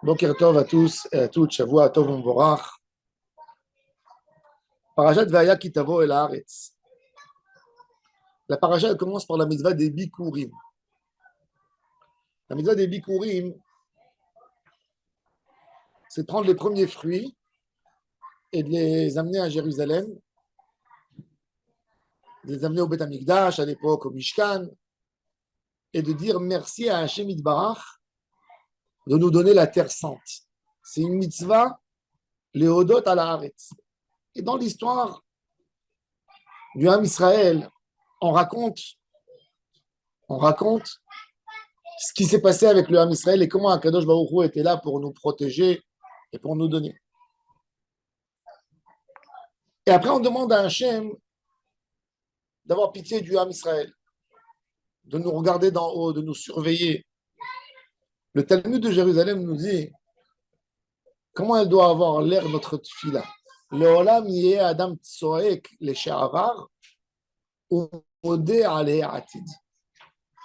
Boker Tov à tous et à toutes, Shavua Tov Umvorach. Parashat Vaya Kitavo El Haaretz. La parasha elle commence par la mitzvah des Bikurim. La mitzvah des Bikurim, c'est de prendre les premiers fruits et de les amener à Jérusalem, de les amener au Beth Amikdash, à l'époque au Mishkan, et de dire merci à Hashem Yitbarach de nous donner la terre sainte. C'est une mitzvah, les Hodot à la Haaretz. Et dans l'histoire du Ham Israël, on raconte ce qui s'est passé avec le Ham Israël et comment Akadosh Baruch Hu était là pour nous protéger et pour nous donner. Et après, on demande à Hachem d'avoir pitié du Ham Israël, de nous regarder d'en haut, de nous surveiller. Le Talmud de Jérusalem nous dit comment elle doit avoir l'air notre tfila. Le olam yeh adam tsoek le she'avar ou modé aleh atid.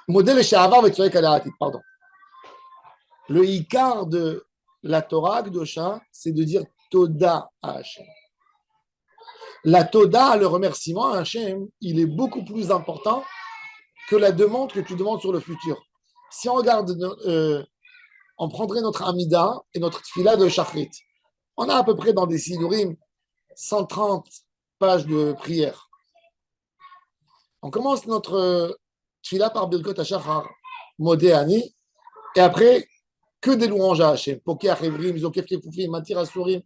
Modé le she'avar et tsoek aleh atid, pardon. Le ikar de la Torah Kedosha, c'est de dire Toda à Hachem. La Toda, le remerciement à Hachem, il est beaucoup plus important que la demande que tu demandes sur le futur. Si on regarde, on prendrait notre Amida et notre Tfila de Shachrit. On a à peu près dans des Sidurim 130 pages de prière. On commence notre Tfila par Birkot HaShachar, Modé Ani, et après, que des louanges à Hachem. Pokeach Evrim, Zokef Kefufim, Matir Asurim.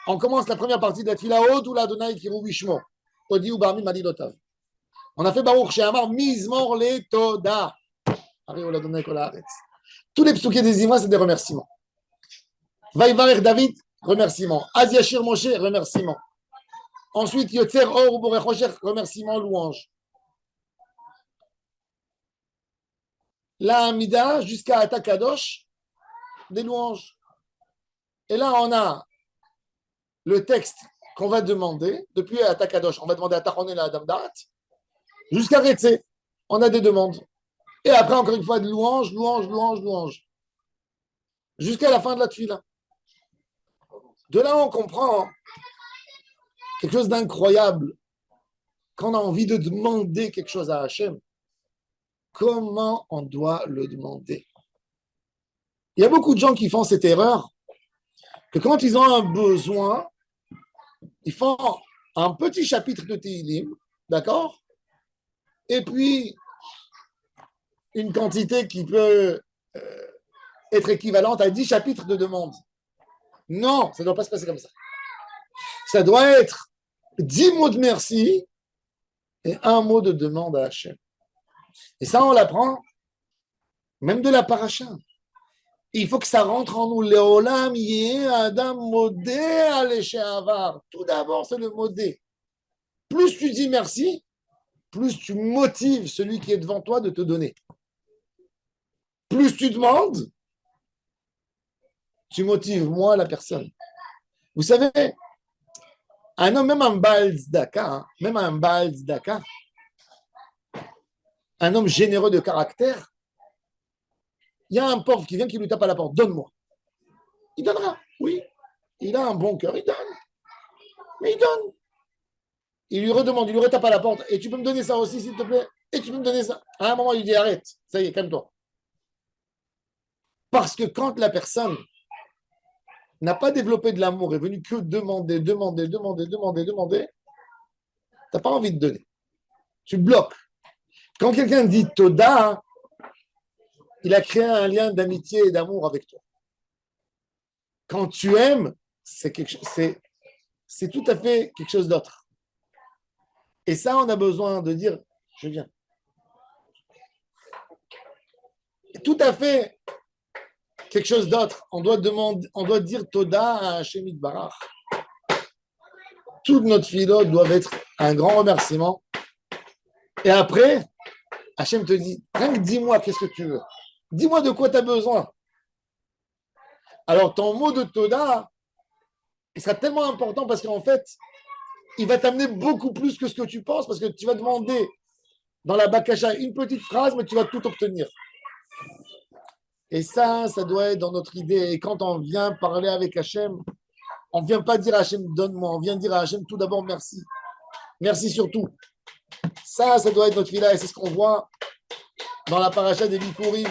On commence la première partie de la Tfila, Od ou la Donai Kiru Vishmo, Odi ou Barmi Madilotav. On a fait Baruch She'amar Mizmor le Toda. Tous les psukim des Imra, c'est des remerciements. Vaïvarech David, remerciement. Az Yashir Moshe, remerciement. Ensuite, Yotzer Or Borechosher, remerciement, louange. La Amida jusqu'à Atakadosh, des louanges. Et là, on a le texte qu'on va demander, depuis Atakadosh, on va demander à Tachoné la Adam Darat, jusqu'à Retse, on a des demandes. Et après, encore une fois, de louange, jusqu'à la fin de la tefila. De là, on comprend quelque chose d'incroyable. Quand on a envie de demander quelque chose à Hachem, comment on doit le demander? Il y a beaucoup de gens qui font cette erreur, que quand ils ont un besoin, ils font un petit chapitre de Tehillim, d'accord? Et puis, une quantité qui peut être équivalente à 10 chapitres de demande. Non, ça ne doit pas se passer comme ça. Ça doit être 10 mots de merci et un mot de demande à Hachem. Et ça, on l'apprend même de la paracha. Il faut que ça rentre en nous. Leolam yeh adam modé aleh she'avar. Tout d'abord, c'est le modé. Plus tu dis merci, plus tu motives celui qui est devant toi de te donner. Plus tu demandes, tu motives moins la personne. Vous savez, un homme, même un Baal Tzedaka, un homme généreux de caractère, il y a un pauvre qui vient, qui lui tape à la porte. Donne-moi. Il donnera, oui. Il a un bon cœur, il donne. Mais il donne. Il lui redemande, il lui retape à la porte. Et tu peux me donner ça aussi, s'il te plaît? Et tu peux me donner ça? À un moment, il dit arrête. Ça y est, calme-toi. Parce que quand la personne n'a pas développé de l'amour, est venue que demander, tu n'as pas envie de donner. Tu bloques. Quand quelqu'un dit Toda, il a créé un lien d'amitié et d'amour avec toi. Quand tu aimes, c'est tout à fait quelque chose d'autre. Et ça, on a besoin de dire, je viens. Et tout à fait quelque chose d'autre. On doit dire Toda à Hachem Yitbarach. Toutes notre philo doivent être un grand remerciement. Et après, Hachem te dit, rien que dis-moi qu'est-ce que tu veux. Dis-moi de quoi tu as besoin. Alors, ton mot de Toda, il sera tellement important parce qu'en fait, il va t'amener beaucoup plus que ce que tu penses parce que tu vas demander dans la Bakasha une petite phrase, mais tu vas tout obtenir. Et ça doit être dans notre idée. Et quand on vient parler avec Hachem, on ne vient pas dire à Hachem, donne-moi. On vient dire à Hachem, tout d'abord, merci. Merci surtout. Ça doit être notre fila. Et c'est ce qu'on voit dans la paracha des Bikurim.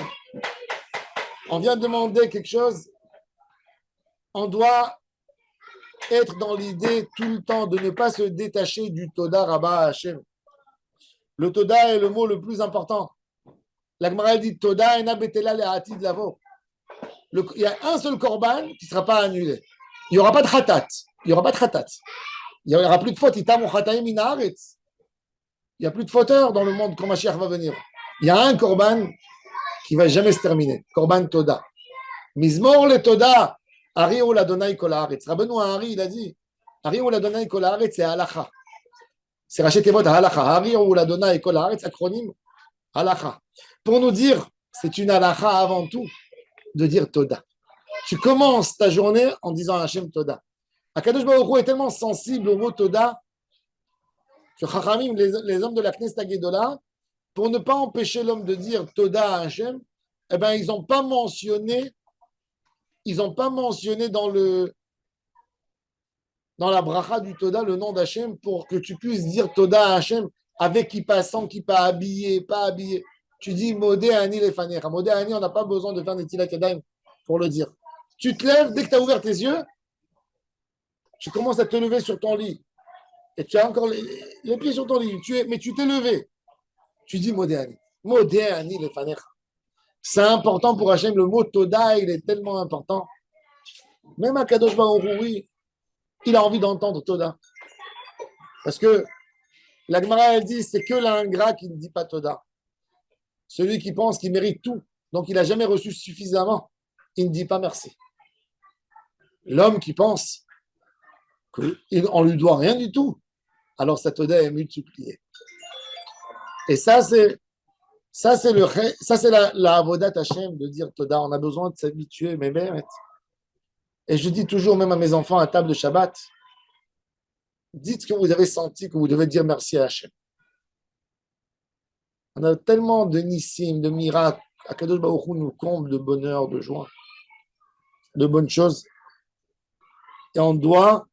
On vient demander quelque chose. On doit être dans l'idée tout le temps de ne pas se détacher du Toda Rabba Hachem. Le Toda est le mot le plus important. La Gemara dit Toda ena betela le'atid lavo. Il y a un seul korban qui ne sera pas annulé. Il n'y aura pas de khatat. Il n'y aura pas de khatat. Il n'y aura plus de faute. Itam ou khataim min haaretz. Il n'y a plus de fauteurs dans le monde quand Mashiach va venir. Il y a un korban qui ne va jamais se terminer. Korban Toda. Mizmor le Toda. Ari ou l'Adonai kol haaretz. Rabbeinu Ari, il a dit Ari ou l'Adonai kol haaretz, c'est halacha. C'est Raché Tevot halacha. Ari ou l'Adonai kol haaretz, acronyme halacha. Pour nous dire, c'est une halacha avant tout de dire Toda. Tu commences ta journée en disant à Hachem Toda. Akadosh Baruch Hu est tellement sensible au mot Toda que Chachamim, les hommes de la Knesset Gedola, pour ne pas empêcher l'homme de dire Toda à Hachem, eh ben, ils n'ont pas mentionné dans la bracha du Toda le nom d'Hachem pour que tu puisses dire Toda à Hachem avec kippa, sans kippa, habillé, pas habillé. Tu dis Modé Ani Lefanecha. Modé Ani, on n'a pas besoin de faire des Tilat Yadayim pour le dire. Tu te lèves, dès que tu as ouvert tes yeux, tu commences à te lever sur ton lit. Et tu as encore les pieds sur ton lit. Mais tu t'es levé. Tu dis Modé Ani. Modé Ani Lefanecha. C'est important pour Hachem. Le mot Toda, il est tellement important. Même à Kadosh Baruch Hu, oui, il a envie d'entendre Toda. Parce que la Gemara, elle dit, c'est que l'ingrat qui ne dit pas Toda. Celui qui pense qu'il mérite tout, donc il n'a jamais reçu suffisamment, il ne dit pas merci. L'homme qui pense qu'on ne lui doit rien du tout, alors sa Toda est multipliée. Et ça, c'est la Avodat Hashem de dire Toda. On a besoin de s'habituer, mais même. Et je dis toujours, même à mes enfants à table de Shabbat, dites que vous avez senti que vous devez dire merci à Hashem. On a tellement de nissim, de miracles. Akadosh Baruch Hu nous comble de bonheur, de joie, de bonnes choses. Et on doit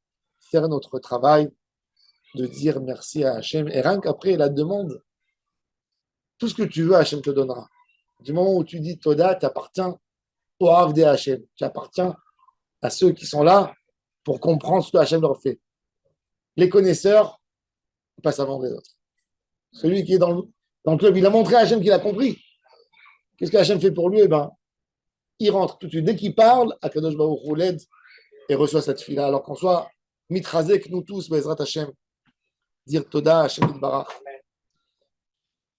faire notre travail de dire merci à Hashem. Et rien qu'après la demande, tout ce que tu veux, Hashem te donnera. Du moment où tu dis Toda, tu appartiens au Avde Hashem. Tu appartiens à ceux qui sont là pour comprendre ce que Hashem leur fait. Les connaisseurs passent avant les autres. Celui qui est dans le club, il a montré à Hachem qu'il a compris. Qu'est-ce que Hachem fait pour lui? Eh ben, il rentre tout de suite. Dès qu'il parle, Akadosh Baruch Hu l'aide et reçoit cette fila. Alors qu'on soit mitrazek, nous tous, Bezrat Hachem, dire Toda Hachem Yitbarach.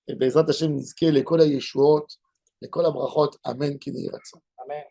Et Bezrat Hachem, nizke, l'école à Yeshuot, l'école à Brachot, Amen, Kini Ratzon. Amen.